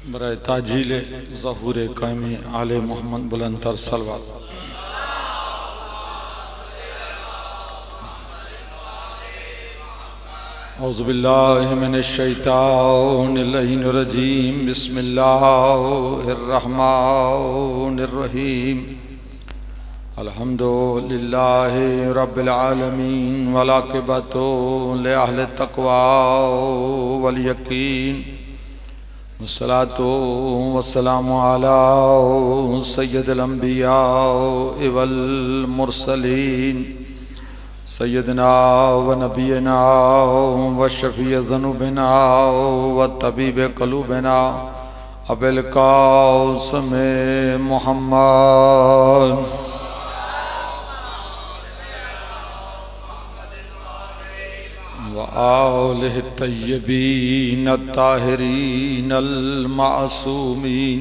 बराए ताजील ज़हूर कायमी आले मोहम्मद बुलंदतर सलवात। औज़ु बिल्लाहि मिनश शैतानिर रजीम। बिस्मिल्लाहिर रहमानिर रहीम। अल्हम्दुलिल्लाहि रब्बिल आलमीन वल आक़िबतु लि अहलि तक़वा वल यक़ीन। वस्सलातु वस्सलामु अला सय्यिदिल अंबिया वल मुरसलीन सय्यदना व नबीना व शफ़ी ज़ुनूबिना व तबीब क़ुलूबिना अबिल क़ासिम मुहम्मद व आलिहि तय्यबीन अत्ताहिरीन अल मासूमीन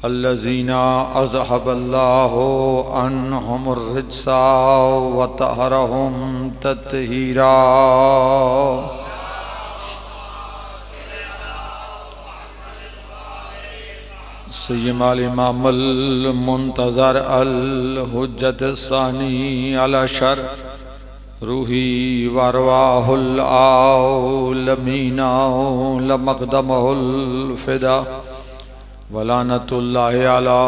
अल्लज़ीना अज़हबल्लाहु अन्हुमुर रिज्सा व तहरहुम तत्हीरा। सय्यदुल इमामुल मुंतज़र अल हुज्जत सानी अल अशर रूही वरवाहुल आलमीना लमक़दमुल फ़िदा वलानतुल्लाहि अला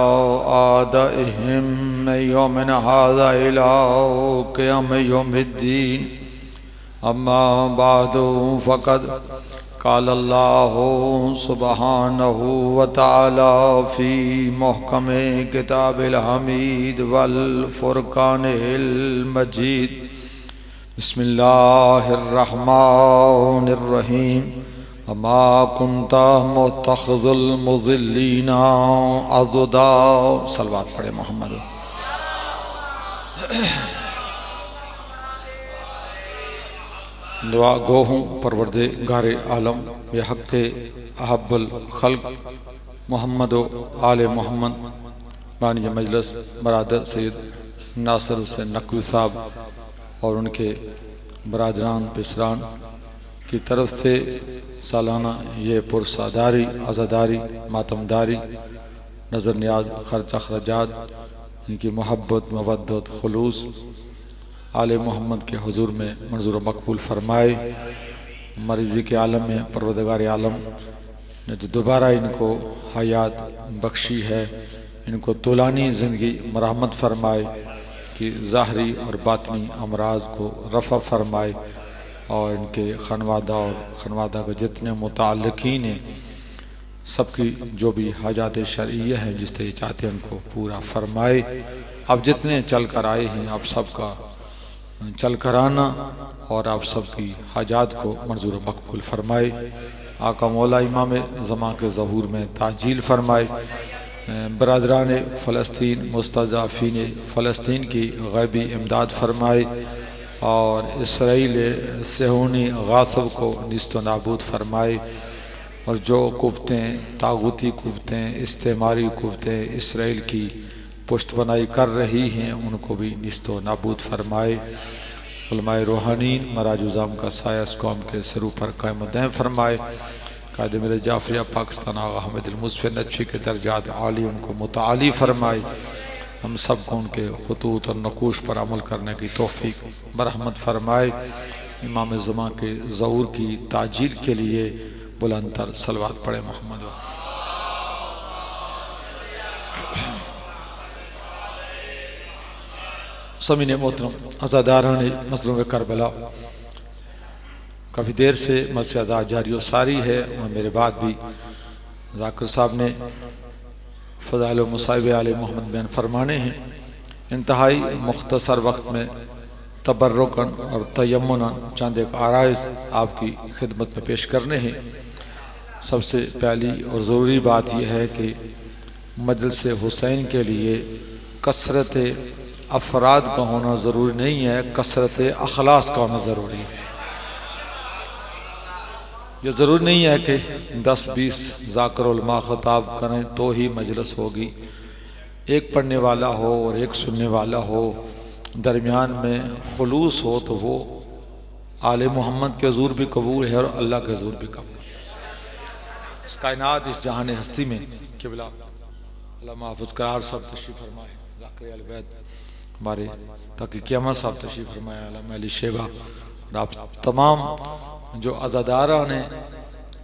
आदाइहिम यौमिन हाज़ा इला क़ियाम यौमिद्दीन। अम्मा बादु फ़क़द क़ालल्लाहु सुब्हानहु व तआला फ़ी मुहकमे किताबिल हमीद वल फ़ुरक़ानिल मजीद। बिस्मिल्लाहिर रहमानिर रहीम। वमा कुन्ता मुत्तख़िज़ुल मुज़िल्लीना अज़दा। सलवात पढ़े मोहम्मद। दुआ गो हूँ परवरदिगारे आलम बेहक़्क़े अहब्बुल खल्क़ मोहम्मद आले मोहम्मद बानी मजलिस बरादर सैयद नासिर हुसैन नक़वी साहब और उनके बरादरान पिसरान की तरफ से सालाना ये पुरसादारी आज़ादारी मातमदारी नज़र नियाज ख़र्च अखराजात इनकी मोहब्बत मवद्दत खुलूस आले मोहम्मद के हुजूर में मंजूर मकबूल फरमाए। मरीज़ी के आलम में परवरदिगार आलम ने जो दोबारा इनको हयात बख्शी है, इनको तौलानी ज़िंदगी मरहमत फरमाए कि ज़ाहरी और बातनी अमराज को रफ़ा फरमाए और इनके खनवादा और खनवादा के जितने मुताल्लिकीन हैं सबकी जो भी हाजात शरइय्या हैं जिस तरह चाहते हैं उनको पूरा फरमाए। अब जितने चल कर आए हैं आप सबका चल कर आना और आप सबकी हाजात को मंजूर मकबूल फरमाए। आका मौला इमाम ज़मां के ज़हूर में ताजील फरमाए। बरादरान फ़लस्तीन मुस्तज़अफ़ीन फ़लस्तीन की ग़ैबी इमदाद फरमाए और इसराइल सेहूनी गासिब को निस्त नाबूद फरमाए और जो कुफ्तें तागूती कुफ्तें इस्तेमारी कुफ्तें इसराइल की पुष्ट बनाई कर रही हैं उनको भी निस्त नाबूद फरमाए। उलमाए रूहानीन मराजुज़ाम का साया इस कौम के सिरों पर कायम दायम फरमाए। कायदे मेरे जाफरिया पाकिस्तान आगा हमीदुल मुज़फ़्फ़र नजफ़ी के दर्जात आली उनको मुताली फरमाए। हम सब को उनके ख़ुतूत और नक़ूश पर अमल करने की तौफ़ीक़ बरहमत फरमाए। इमाम ज़मां के ज़हूर की ताजील के लिए बुलंदतर सलवात पढ़े मोहम्मद। समीन मोहतरम अज़ादारान मज़लूम करबला, काफ़ी देर से मजसे अदा जारी व सारी है और मेरे बाद भी ज़ाकिर साहब ने फ़ज़ाइल व मसाइब आले मोहम्मद बयान फरमाने हैं। इंतहाई मुख्तसर वक्त में तबर्रुकन और तयम्मुनन चंद एक आराइज़ आपकी खिदमत में पेश करने हैं। सबसे पहली और ज़रूरी बात यह है कि मजलिस हुसैन के लिए कसरत अफराद का होना ज़रूरी नहीं है, कसरत अखलास का होना ज़रूरी है। यह ज़रूरी नहीं है कि 10-20 ज़ाकिर उलमा ख़िताब करें तो ही मजलिस होगी। एक पढ़ने वाला हो और एक सुनने वाला हो दरमियान में खुलूस हो तो वो आले मोहम्मद के हुज़ूर भी कबूल है और अल्लाह के हुज़ूर भी कबूल है। इस कायनात इस जहान हस्ती में क़िबला अल्लामा हाफ़िज़ करार साहब तशरीफ़ फरमाए, ज़ाकिर अहल बैत हमारे ताकि क़यामत साहब तशरीफ़ फरमाए, अल्लामा अली शेबा और आप तमाम जो अज़ादारा ने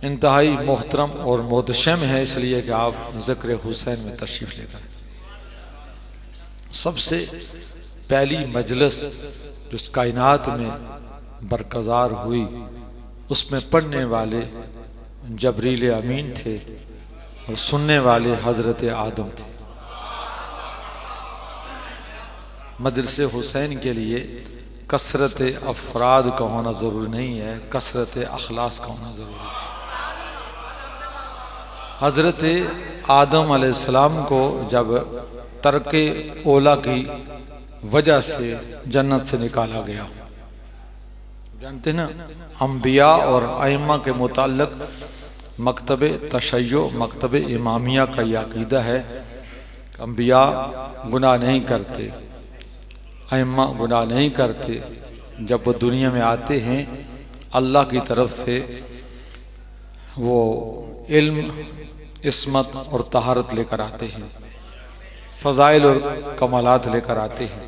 इंतहाई मोहतरम और मोहतशम है इसलिए कि आप ज़िक्र हुसैन में तशरीफ़ लेकर सबसे पहली मजलिस जो इस कायनात में बरकरार हुई उसमें पढ़ने वाले जबरील अमीन थे और सुनने वाले हज़रत आदम थे। मजलिस हुसैन के लिए कसरत अफराद का होना ज़रूरी नहीं है, कसरत अखलास का होना ज़रूरी है। हज़रत आदम अलैहिस्सलाम को जब तर्क ओला की वजह से जन्नत से निकाला गया, जानते ना अम्बिया और आइम्मा के मुताल्लिक़ मकतब तशय्यो मकतब इमामिया का यह अक़ीदा है कि अम्बिया गुनाह नहीं करते, आइम्मा गुनाह नहीं करते। जब वो दुनिया में आते हैं अल्लाह की तरफ से वो इल्म इस्मत और तहारत लेकर आते हैं, फ़ज़ाइल और कमालात लेकर आते हैं।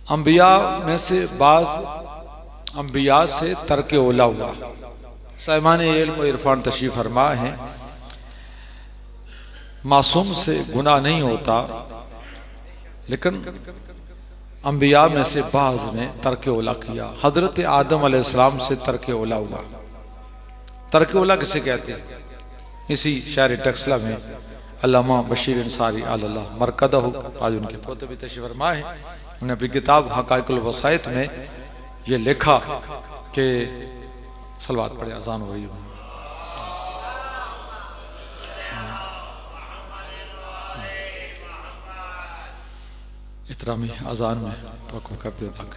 अम्बिया में से बाज़ अम्बिया से तर्क ओला हुआ। साहिबान इल्म और इरफान तशरीफ़ फरमा है, मासूम से गुनाह नहीं होता, लेकिन अम्बिया में से बाज़ ने तर्क ओला किया। हज़रत आदम अलैहिस्सलाम से तर्क ओला हुआ। तर्क ओला किसे कहते हैं? इसी शहर टक्सला में अल्लामा बशीर अंसारी अल्लाह मरकदहु, आज उनके पोते भी तशरीफ़ फरमा है, उन्होंने अपनी किताब हक़ाइक़ुल वसाइत में ये लिखा कि सलवात पढ़े, अज़ान हो रही है। इतरामी अज़ान में तो करते तक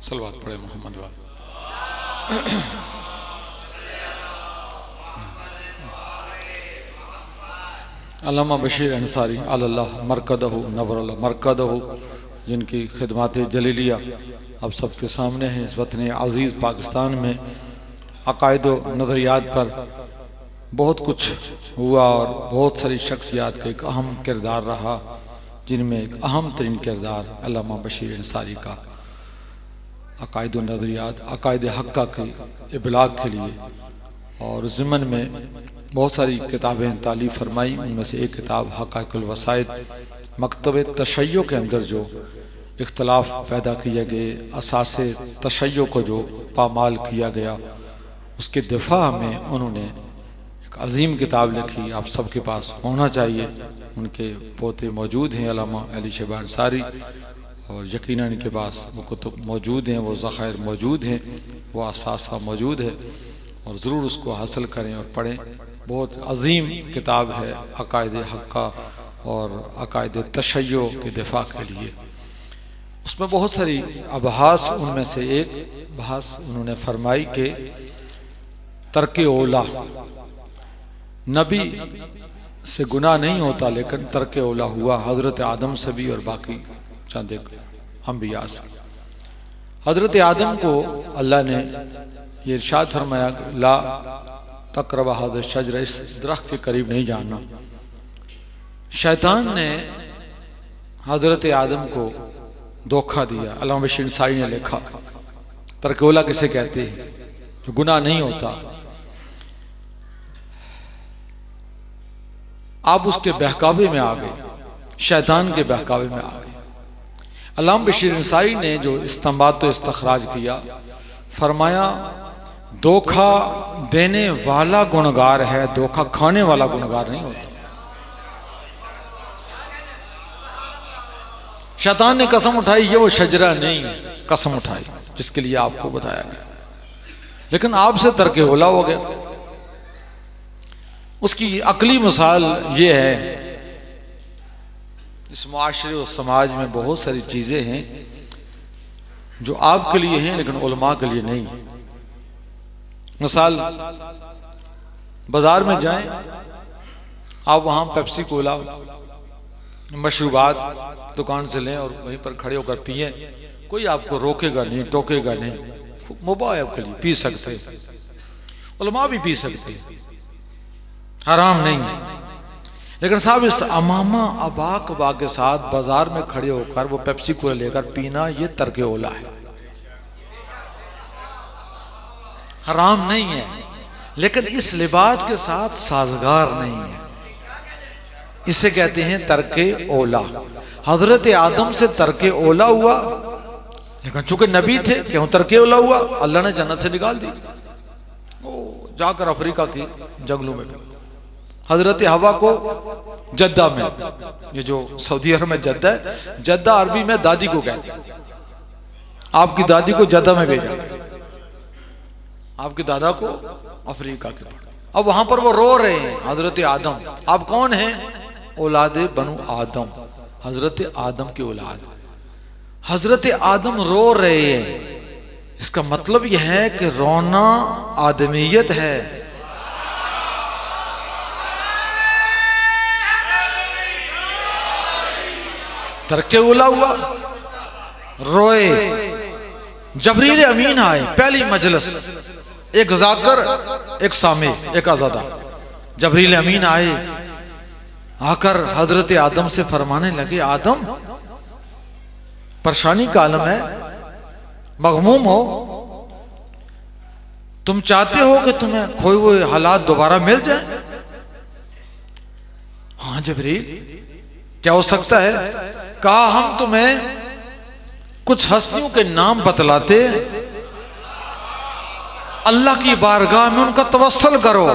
सलवात पढ़े मोहम्मद वाल। अल्लामा बशीर अंसारी अल्लाह मरकदहु नव्वरल्लाह मरकदहु, जिनकी खिदमात जलीलिया अब सबके सामने हैं। इस वतन अज़ीज़ पाकिस्तान में अक़ायद व नज़रियात पर बहुत कुछ हुआ और बहुत सारी शख्सियात का एक अहम किरदार रहा, जिनमें एक अहम तरीन किरदार अल्लामा बशीर अंसारी का अक़ायद व नज़रियात अक़ायद हक़्क़ा के इबलाग के लिए। और ज़िमन में बहुत सारी किताबें तालीफ़ फरमाई, उनमें से एक किताब हक़ाइक़ुल वसाइत मकतब तशय्यो के अंदर जो इख्तलाफ पैदा किए गए, असासे तशय्यो को जो पामाल किया गया, उसके दिफा में उन्होंने एक अज़ीम किताब लिखी, आप सबके पास होना चाहिए। उनके पोते मौजूद हैं अल्लामा अली शेबा अंसारी, और यकीनन इनके पास वो कुतुब मौजूद हैं, वो ज़ख़ायर मौजूद हैं, वो असासा मौजूद है, और ज़रूर उसको हासिल करें और पढ़ें। बहुत अज़ीम किताब है अक़ायद हक़्क़ा और अकायद तशय्यो के दिफा के लिए। उसमें बहुत सारी अबहास, उनमें से एक बहस उन्होंने फरमाई कि तर्क ओला, नबी से गुनाह नहीं होता लेकिन तर्क ओला हुआ हज़रत आदम से भी और बाकी चंद एक अंबिया से। हज़रत आदम को अल्लाह ने ये इरशाद फरमाया ला तक़रबा हाज़ा शजरा, इस दरख्त के करीब नहीं जाना। शैतान ने हज़रत आदम को धोखा दिया। अल्लामा बशीर अंसारी ने लिखा तर्क ओला किसे कहते हैं, तो गुनाह नहीं होता, आप उसके बहकावे में आ गए, शैतान के बहकावे में आ गए। अल्लामा बशीर अंसारी ने जो इस्तिंबात तो इस्तखराज किया, फरमाया धोखा देने वाला गुनहगार है, धोखा खाने वाला गुनहगार नहीं होता। शैतान ने कसम उठाई ये वो शजरा नहीं, कसम उठाई जिसके लिए आपको बताया गया, लेकिन आपसे तर्क ओला हो गया। उसकी अकली मिसाल ये है, इस मुआशरे और समाज में बहुत सारी चीजें हैं जो आपके लिए हैं लेकिन उलमा के लिए नहीं। मिसाल, बाजार में जाएं आप, वहां पेप्सी कोला मशरूबात दुकान से लें और वहीं पर खड़े होकर पिए, कोई आपको रोकेगा नहीं, टोकेगा नहीं, मुबाह है आपके लिए, पी सकते हैं, उलमा भी पी सकते हैं, हराम नहीं है। लेकिन साहब इस अमामा अबाक बा के साथ बाजार में खड़े होकर वो पेप्सी कोला लेकर पीना, ये तर्क ओला है, हराम नहीं है, लेकिन इस लिबास के साथ साजगार नहीं है, इसे कहते हैं तर्क ओला। हजरत आदम से तर्क ओला हुआ, लेकिन चूंकि नबी थे क्यों तर्क ओला हुआ, अल्लाह ने जन्नत से निकाल दी, वो जाकर अफ्रीका की जंगलों में। हजरत हवा को जद्दा में, ये जो सऊदी अरब में जद्दा है, जद्दा अरबी में दादी को कहते हैं, आपकी दादी को जद्दा में भेजा, आपके दादा को अफ्रीका के। अब वहां पर वो रो रहे हैं हजरत आदम, आप कौन हैं, औलाद बनु आदम, हजरत आदम की औलाद। हजरत आदम रो रहे हैं, इसका मतलब यह है कि रोना आदमियत है। तर्क ओला हुआ, रोए। जबरील अमीन आए, पहली मजलिस, एक जाकर एक सामे एक आजादा। जबरील अमीन आए, आकर हजरत आदम से फरमाने लगे, आदम परेशानी का आलम है, मगमूम हो, तुम चाहते हो कि तुम्हें खोए हुए हालात दोबारा मिल जाए। हाँ जबरील, क्या हो सकता है? कहा हम तुम्हें कुछ हस्तियों के नाम बतलाते, अल्लाह की बारगाह में उनका तवस्सुल करो,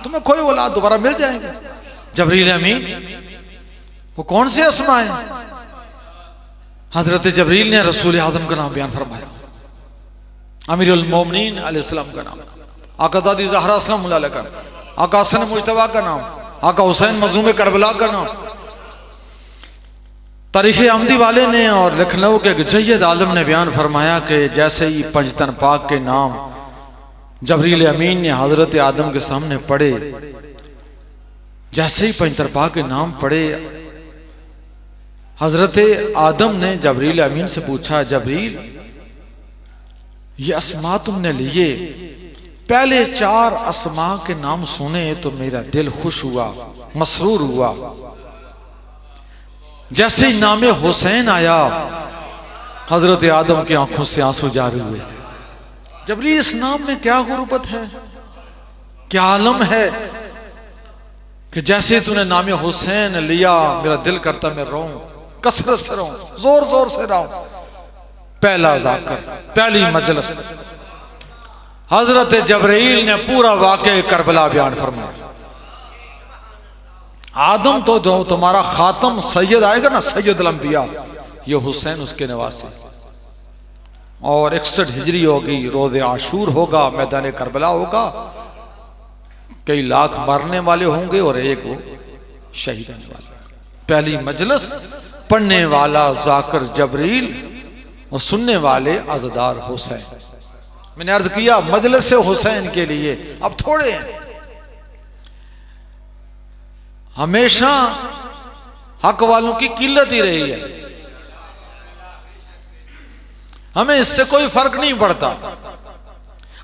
तुम्हें कोई औलाद दोबारा मिल जाएंगे। जबरील अमीन, वो कौन से अस्मा है? हजरत जबरील ने रसूल आदम का नाम बयान फरमाया, अमीरुल मोमिनीन अलैहिस्सलाम का नाम, आका दादी ज़हरा सलाम अलैहा का, आका हसन मुज्तबा का नाम, आका हुसैन मज़लूम करबला का नाम। तारीख़ अमदी वाले ने और लखनऊ के जय्यद आलम ने बयान फरमाया कि जैसे ही पंजतन पाक के नाम जबरील अमीन ने हजरत आदम के सामने पढ़े, जैसे ही पंजतन पाक के नाम पढ़े, हजरत आदम ने जबरील अमीन से पूछा, जबरील ये अस्मा तुमने लिए, पहले 4 अस्मा के नाम सुने तो मेरा दिल खुश हुआ, मसरूर हुआ। जैसे ही नामे हुसैन आया, हजरत आदम की आंखों से आंसू जारी हुए। जबरील, इस नाम में क्या गुर्बत है, क्या आलम है कि जैसे तूने नामे हुसैन लिया मेरा दिल करता मैं रोऊं, कसरत से रोऊं, जोर जोर से रोऊं। पहला जाकर पहली मजलिस हजरत जबरील ने पूरा वाक़या करबला बयान फरमाया। आदम तो जो तुम्हारा खातम सैयद आएगा ना, सैयदुल अंबिया, ये हुसैन उसके नवासे, और 61 हिजरी होगी, रोज़े आशूर होगा, मैदान करबला होगा, कई लाख मरने वाले होंगे और एक वो शहीद होने वाला। पहली मजलिस पढ़ने वाला जाकर जबरील और सुनने वाले अज़दार हुसैन। मैंने अर्ज किया मजलिस हुसैन के लिए अब थोड़े हैं, हमेशा हक वालों की किल्लत ही रही है, हमें इससे कोई फर्क नहीं पड़ता।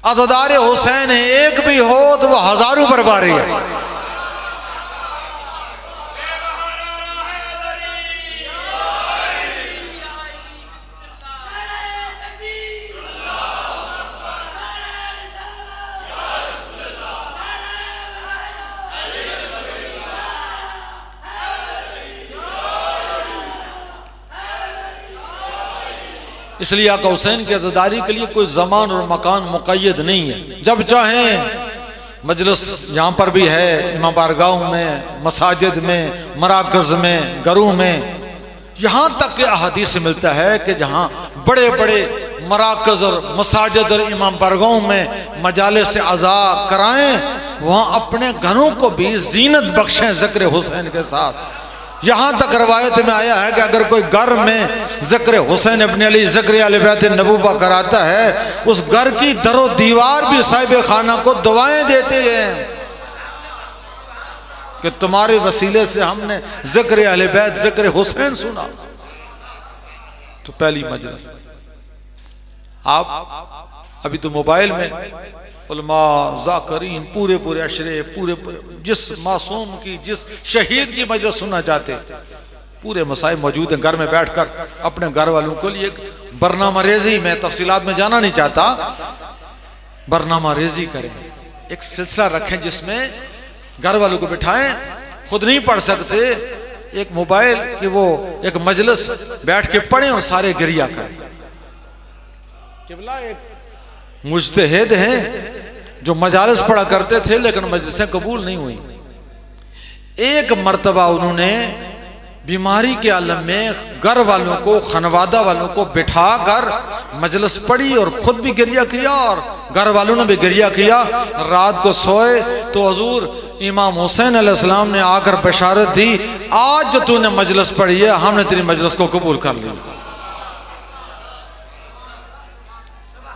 अज़दार हुसैन एक भी हो तो वह हजारों पर भारी है। इसलिए आका हुसैन की अज़दारी के लिए कोई ज़मान और मकान मुक़य्यद नहीं है। जब चाहें मजलिस यहाँ पर भी है, इमाम बारगाहों में, मसाजिद में, मराकज़ में, घरों में, यहाँ तक के अहादीस मिलता है कि जहाँ बड़े बड़े मराकज़ और मसाजिद और इमाम बारगाहों में मजालिस अज़ा कराएं, वहाँ अपने घरों को भी ज़ीनत बख्शें ज़िक्र हुसैन के साथ। यहाँ तक रवायत में आया है कि अगर कोई घर में ज़िक्र हुसैन इब्न अली ज़िक्र अहले बैत नबूवा कराता है, उस घर की दरो दीवार भी साहिब खाना को दुआएं देते हैं कि तुम्हारे वसीले से हमने ज़िक्र अहले बैत ज़िक्र हुसैन सुना। तो पहली मजलिस आप अभी तो मोबाइल में उलमा ज़ाकरीन पूरे पूरे अशरे पूरे जिस मासूम की जिस शहीद की मजलिस सुनना चाहते पूरे मसाइल मौजूद हैं। घर में बैठकर अपने घर वालों को लिए बरनामा रेजी, मैं तफसीलात में जाना नहीं चाहता, बरनामा रेजी करें, एक सिलसिला रखें जिसमें घर वालों को बिठाएं, खुद नहीं पढ़ सकते, एक मोबाइल कि वो एक मजलिस बैठ के पढ़ें और सारे गिरिया करें। किबला एक मुज्तहिद हैं जो मजालिस पढ़ा करते थे लेकिन मजलिसें कबूल नहीं हुई। एक मर्तबा उन्होंने बीमारी के आलम में घर वालों को, खनवादा वालों को बिठा कर मजलिस पढ़ी और खुद भी गिरिया किया और घर वालों ने भी गिरिया किया। रात को सोए तो हुजूर इमाम हुसैन अलैहिस्सलाम ने आकर बशारत दी, आज जो तूने मजलिस पढ़ी है हमने तेरी मजलिस को कबूल कर लिया।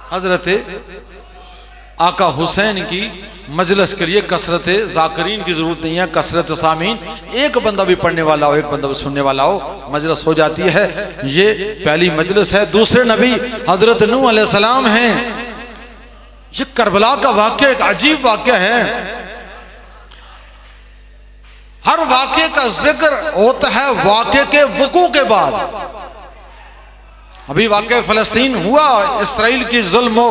हजरत आका हुसैन की मजलिस के लिए कसरत ज़ाकरीन की जरूरत नहीं है, कसरत सामीन, एक बंदा भी पढ़ने वाला हो, एक बंदा भी सुनने वाला हो, मजलिस हो जाती है। ये पहली मजलिस है। दूसरे नबी हजरत नूह अलैहिस्सलाम हैं। ये करबला का वाक़या एक अजीब वाक़या है। हर वाक़े का जिक्र होता है वाक़े के वक़ू के बाद। अभी वाक़या फ़लस्तीन हुआ, इसराइल की जुल्म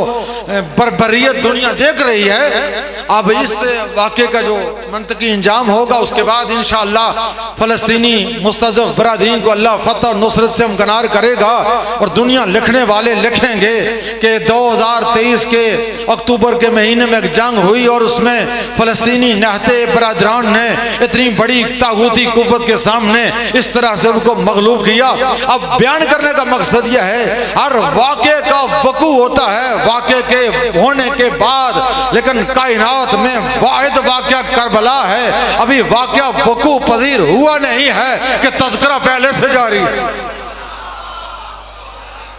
बर्बरियत दुनिया देख रही है। अब इस वाक़े का जो मंतकी इंजाम होगा उसके बाद इंशाअल्लाह फ़लस्तीनी मुस्तज़फ़ बरादरीन को अल्लाह फ़तह और नुसरत से हमकनार करेगा और दुनिया लिखने वाले लिखेंगे कि 2023 के अक्टूबर के महीने में एक जंग हुई और उसमें फ़लस्तीनी नहते बरादरान ने इतनी बड़ी तागूती कुव्वत के सामने इस तरह से उनको मग़लूब किया। अब बयान करने का मकसद यह है, हर वाक़े का वक़ू होता है वाक़े के होने के बाद, लेकिन कायनात में वाहिद वाक़या करबला है। अभी वाक़या वक़ू पज़ीर हुआ नहीं है कि तज़किरा पहले से जारी है,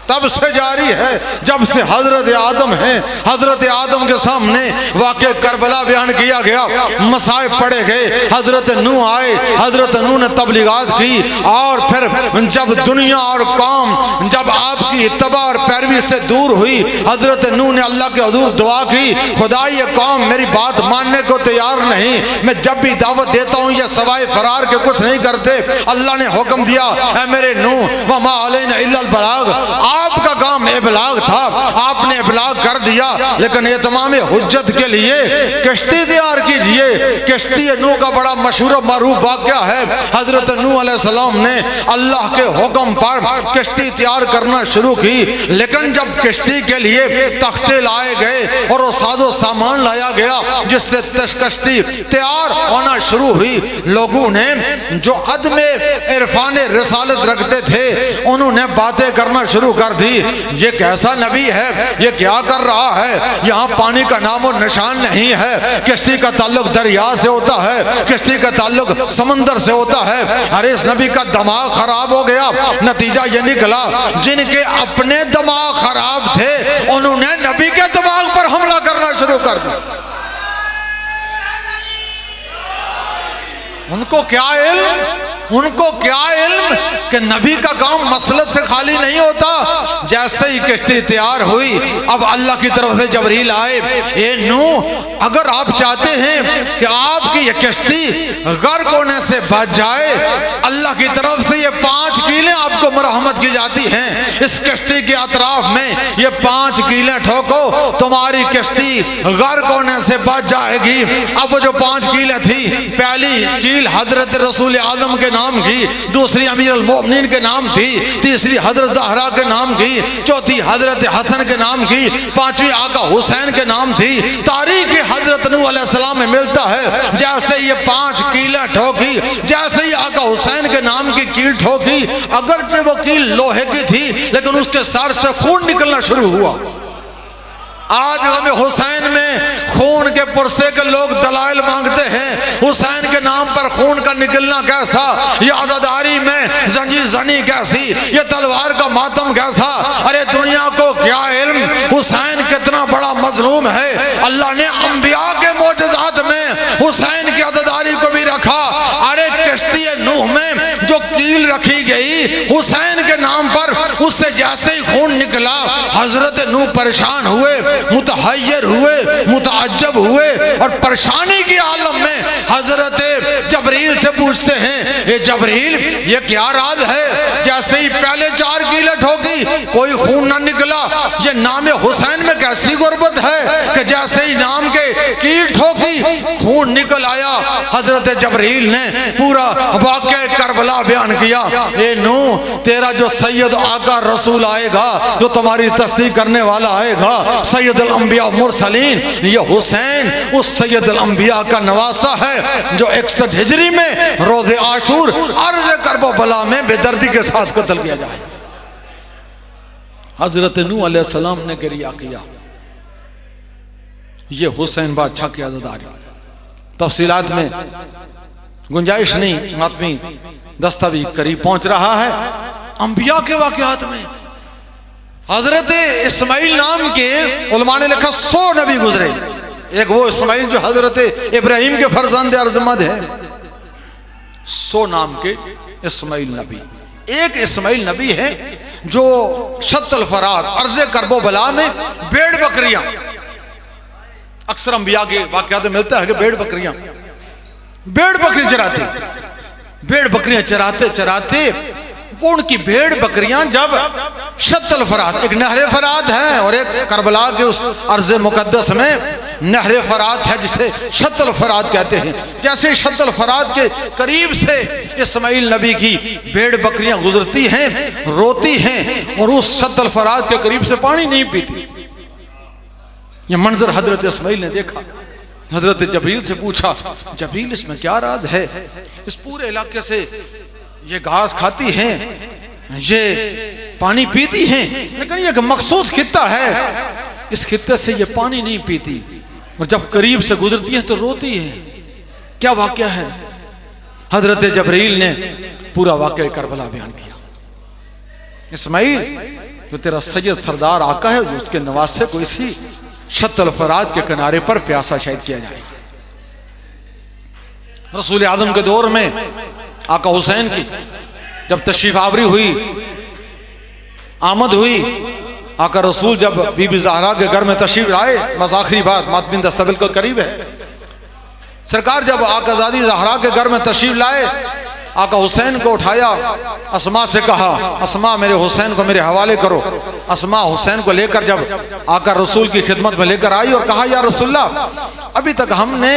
तब से जारी है जब से हजरत आदम है। हजरत आदम के सामने वाक़या करबला बयान किया गया, मसाइब पढ़े गए, हजरत नूह आए, हजरत नूह ने तबलीगात की और फिर जब दुनिया और कौम जब आपकी इत्तबा और पैरवी से दूर हुई, हजरत नूह ने अल्लाह के हुजूर दुआ की, खुदा ये कौम मेरी बात मानने को तैयार नहीं, मैं जब भी दावत देता हूँ ये सवाए फरार के कुछ नहीं करते। अल्लाह ने हुक्म दिया, ऐ मेरे नूह वमा अलैना इल्लल बलाग, आपका काम इबलाग था, आपने इबलाग कर दिया, लेकिन इत्माम हुज्जत के लिए कश्ती तैयार कीजिए। कश्ती नूह का बड़ा मशहूर मारूफ वाक़या है। हजरत नूह अलैहिस्सलाम ने अल्लाह के हुक्म पर कश्ती तैयार करना शुरू की, लेकिन जब कश्ती के लिए तख्ते लाए गए और साजो सामान लाया गया जिससे कश्ती तैयार होना शुरू हुई, लोगों ने जो अदम इरफान रिसालत रखते थे उन्होंने बातें करना शुरू कर कर दी। ये कैसा नबी है, ये क्या कर रहा है, यहाँ पानी का नामो निशान नहीं है, किश्ती का ताल्लुक दरिया से होता है, किश्ती का ताल्लुक समंदर से होता है। अरे इस नबी का दिमाग खराब हो गया। नतीजा ये निकला, जिनके अपने दिमाग खराब थे उन्होंने नबी के दिमाग पर हमला करना शुरू कर दिया। उनको क्या इल्म कि नबी का काम मसलत से खाली नहीं होता। जैसे ही किश्ती तैयार हुई, अब अल्लाह की तरफ से जबरील आए, ए नूह, अगर आप चाहते हैं कि आपकी ये किश्ती गर्क होने से बच जाए, अल्लाह की तरफ से ये 5 कीलें आपको मरहमत की जाती हैं। इस किश्ती के अतराफ में ये 5 कीलें ठोको, तुम्हारी किश्ती गर्क होने से बच जाएगी। अब वो जो 5 कीलें थी, पहली कील हजरत रसूल आजम के नाम की, दूसरी अमीर अल मोमिनीन के नाम थी, तीसरी हजरत ज़हरा के नाम की, चौथी हजरत हसन के नाम की, 5वीं आका हुसैन के नाम थी। तारीख हजरत नूह अलैहिस्सलाम में मिलता है, जैसे ये 5 कीलें ठोकी, जैसे ही आका हुसैन के नाम की कील ठोकी, अगरचे वो कील लोहे की थी लेकिन उसके सर से खून निकलना शुरू हुआ। आज हमें हुसैन में खून के पुरसे के लोग दलाइल मांगते हैं। हुसैन के नाम पर खून का निकलना कैसा, ये आज़ादारी में जंजीर जनी कैसी, ये तलवार का मातम कैसा। अरे दुनिया को क्या इल्म हुसैन कितना बड़ा मजलूम है। अल्लाह ने अंबिया के मोजज़ात में हुसैन की आज़ादारी को भी रखा। अरे किश्ती नूह में जो कील रखी गई हुसैन के नाम पर, उससे जैसे ही खून निकला, हजरत नूह परेशान हुए, मुतहय्यर हुए, मुतअज्जब हुए और परेशानी की आलम में हजरत जबरील से पूछते हैं, ये जबरील ये क्या राज है, जैसे ही पहले 4 कीलें ठोकी कोई खून ना निकला। ये नाम हुसैन में कैसी गुर्बत है कि जैसे ही नाम के कील ठोकी खून निकल आया। हजरत जबरील ने पूरा वाक़या करबला बयान किया। ए नूह, तेरा जो सैयद आका रसूल आएगा, जो तुम्हारी तस्दीक करने वाला आएगा, सैयदुल अंबिया मुरसलीन, ये हुसैन उस सैयदुल अंबिया का नवासा है जो 61 हिजरी में रोज़े आशूर अर्ज़ करबला में बेदर्दी के साथ कत्ल किया जाए। हजरत नूह अलैहिस्सलाम ने गिरिया किया। ये हुसैन बादशाह की आज़ादारी, तफसीलात में गुंजाइश नहीं, आदमी दस्तावेज करीब पहुंच रहा है। अंबिया के वाक़यात में हजरत इस्माइल नाम के उलमा ने लिखा 100 नबी गुजरे। एक वो इस्माइल जो हजरत इब्राहिम के फर्जंद अर्जमद है, 100 नाम के इस्माइल नबी। एक इस्माइल नबी है जो शत्तल फरात अर्ज़े करबला में भेड़ बकरियां, अक्सर अंबिया के वाक़यात में मिलता है कि भेड़ बकरियां चराते, भेड़ बकरियां चराते चराते वो उनकी भेड़ बकरियां जब शत्तल फरात, एक नहर फरात है और एक करबला के उस अर्ज़े मुकद्दस में नहर फरात है जिसे शत्तल फरात कहते हैं। जैसे शत्तल फरात के करीब से इस्माइल नबी की भेड़ बकरियां गुजरती हैं, रोती हैं और उस शत्तल फरात के करीब से पानी नहीं पीती। यह मंजर हजरत इस्माइल ने देखा। हजरत जबरील से पूछा, जबरील इसमें क्या राज है, इस पूरे इलाके से ये घास खाती हैं, ये पानी पीती हैं, लेकिन ये मखसूस खित्ता है, इस खित्ते से ये पानी नहीं पीती और जब करीब से गुजरती है तो रोती है। क्या वाक़या है? हजरत जबरील ने पूरा वाक़या करबला बयान किया। इस्माइल, जो तेरा सैयद सरदार आका है, जो उसके नवासे को इसी शत्तल फरात के किनारे पर प्यासा शायद किया जाए। रसूल आदम के दौर में आका हुसैन की जब तशरीफ आवरी हुई, आमद हुई, आका रसूल जब बीबी ज़हरा के घर में तशरीफ लाए, बस आखिरी बात मातमिन दस्तबिल को करीब है, सरकार जब आका ज़ादी ज़हरा के घर में तशरीफ लाए, आका हुसैन को उठाया, अस्मा से कहा, अस्मा मेरे हुसैन को मेरे हवाले करो। अस्मा हुसैन को लेकर जब आका रसूल की खिदमत में लेकर आई और कहा, या रसूलल्लाह, अभी तक हमने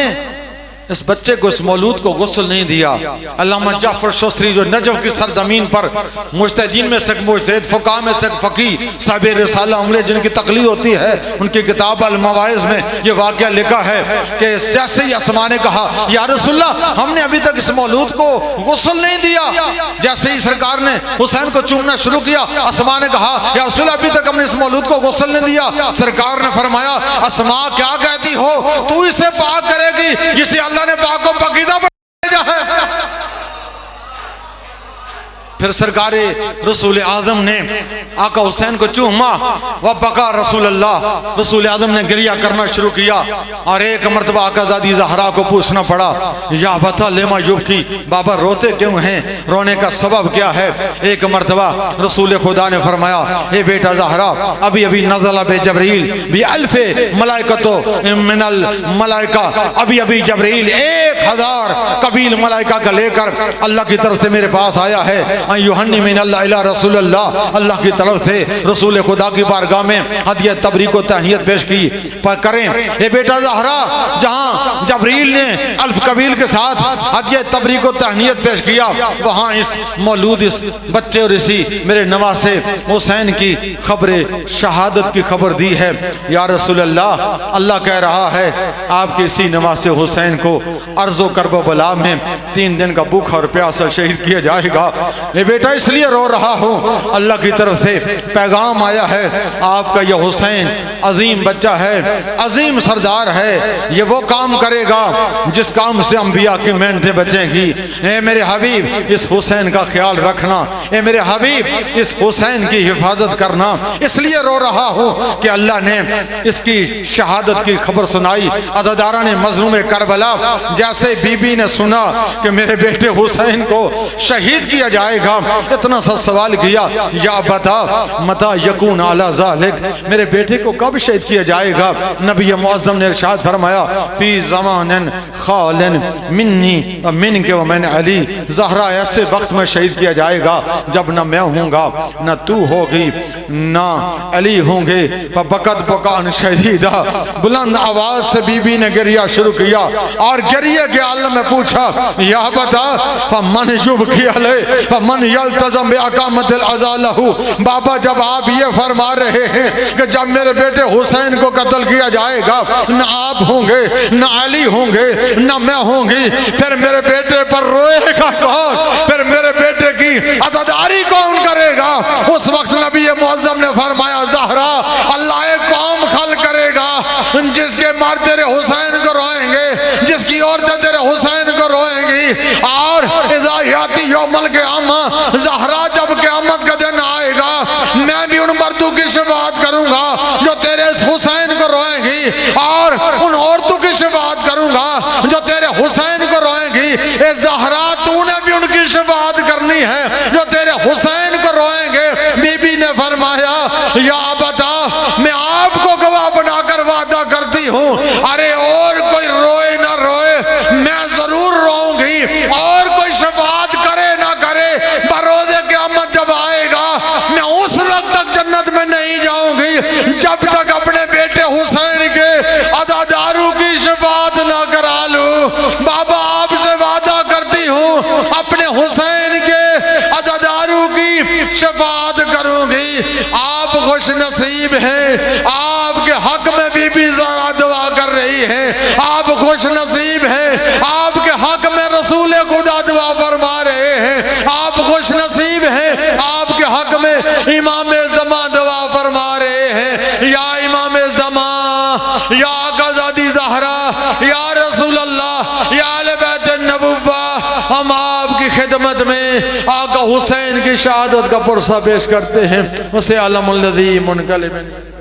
इस बच्चे को, इस मौलूद को गुस्ल नहीं दिया। अल्लामा जाफर शोस्त्री जो नजफ की सरजमीन पर मुज्तहिदीन में से मुज्तहिद, फुक़हा में से फ़क़ीह, साहिब रिसाला उम्र जिनकी तक़लीद होती है, उनकी किताब अल मवाइज़ में ये वाक़या लिखा है कि जैसे ही अस्मा ने कहा या रसूलल्लाह हमने अभी तक इस मौलूद को गुस्ल नहीं दिया, जैसे ही सरकार ने हुसैन को चूमना शुरू किया, अस्मा ने कहा या रसूलल्लाह अभी तक हमने इस मौलूद को गुस्ल नहीं दिया। सरकार ने फरमाया अस्मा क्या कहती हो, तू इसे पाक करेगी जिसे अल्लाह ने पाक को पकीदा भेजा है। फिर सरकार रसूल आज़म ने आका हुसैन को चूमा, वह बका रसूल अल्लाह, रसूल आज़म ने गिरिया करना शुरू किया और एक मरतबा आकाज़ादी ज़हरा को पूछना पड़ा या बता लेमा युबकी, बाबा रोते क्यों हैं, रोने का सबब क्या है। एक मरतबा रसूल खुदा ने फरमाया हे बेटा ज़हरा, अभी अभी नज़ला बे जबरील भी अल्फे मलाइकतो मिनल मलाइका, अभी अभी जबरील 1000 कबील मलाइका का लेकर अल्लाह की तरफ से मेरे पास आया है। युहन्नी मिन अल्लाह इला रसूल अल्लाह, अल्लाह की तरफ से रसूल खुदा की बारगाह में हदिया तबरीक व तहनियत पेश की करें। ये बेटा ज़हरा, जहाँ जबरील ने अल्फ कबील के साथ हदिया तबरीक व तहनियत पेश किया, वहाँ इस मौलूद, इस बच्चे और इसी मेरे नवासे हुसैन की खबर शहादत की खबर दी है। या रसूल अल्लाह, अल्लाह कह रहा है आपके इसी नवासे हुसैन को अर्ज़ो करबला में 3 दिन का भूखा और प्यासा शहीद किया जाएगा। ये बेटा इसलिए रो रहा हूँ, अल्लाह की तरफ से पैगाम आया है, आपका यह हुसैन अजीम बच्चा है, अजीम सरदार है, ये वो काम करेगा जिस काम से अंबिया की मेहनतें बचेंगी। ए मेरे हबीब, इस हुसैन का ख्याल रखना, ए मेरे हबीब इस हुसैन की हिफाजत करना। इसलिए रो रहा हूँ कि अल्लाह ने इसकी शहादत की खबर सुनाई। अज़ादारा ने मज़लूम करबला जैसे बीबी ने सुना कि मेरे बेटे हुसैन को शहीद किया जाएगा, इतना सा सवाल किया या बता मता यकून अला ज़ालिक, मेरे बेटे को कब शहीद किया जाएगा। नबी मुअज़्ज़म ने इरशाद फरमाया फी ज़मानिन खालिन मिन्नी व मिनके व मिन अली, ज़हरा ऐसे वक्त में शहीद किया जाएगा जब न मैं हूँगा, न तू होगी, न अली होंगे। फबकत बकान शहीदा, बुलंद आवाज से बीबी ने गिरिया शुरू किया और गिरिया के आलम में पूछा या बता फमन युब किया ले फमन यल्तज़म बिअकामतिल अज़ालहु। बाबा जब आप ये फरमा रहे हैं कि जब मेरे बेटे हुसैन को कत्ल किया जाएगा न आप होंगे, न अली होंगे, न मैं होंगी, फिर मेरे बेटे पर रोएगा कौन, फिर मेरे बेटे की अज़ादारी कौन करेगा। उस वक्त नबी मुअज़्ज़म ने फरमाया ज़हरा, अल्लाह एक कौम खल करेगा जिसके मर्द तेरे हुसैन को रोएंगे, जिसकी औरतें तेरे हुसैन को रोएंगी। और इज़ाहियाती यौमल क़यामा, ज़हरा जब क़यामत का दिन आएगा मैं भी उन मर्दों की शफ़ाअत करूंगा जो तेरे हुसैन को रोएंगी और उन औरतों की शफ़ाअत करूंगा जो तेरे हुसैन को रोएंगी। ए ज़हरा, तूने भी उनकी शफ़ाअत करनी है जो तेरे हुसैन को रोएंगे। बीबी ने फरमाया या बता, मैं आपको गवाह बनाकर वादा करती हूँ, अरे और कोई रोए ना रोए, मैं जरूर रोऊंगी, और कोई शफ़ाअत करे ना करे, बरोज़े क़यामत जब आएगा मैं उस वक्त तक जन्नत में नहीं जाऊंगी जब तक अपने बेटे हुसैन के अज़ादारों की शफ़ाअत ना करा लूं। बाबा आपसे वादा करती हूँ अपने हुसैन के अज़ादारों की शफ़ाअत करूंगी। आप खुश नसीब हैं, आपके हक में बीबी ज़हरा दुआ कर रही है। आप खुश नसीब हैं, आपके हक में रसूल खुदा दुआ फरमा रहे हैं। आप खुश नसीब हैं, आपके हक में इमाम ज़मा दुआ फरमा रहे हैं। या इमाम ज़मा, या आकाज़ादी ज़हरा, या रसूल अल्लाह, या अहले बैत नबुव्वा, हम आपकी खिदमत में आका हुसैन की शहादत का पुरसा पेश करते हैं। उसे आलमुल लज़ी मुनक़लिब।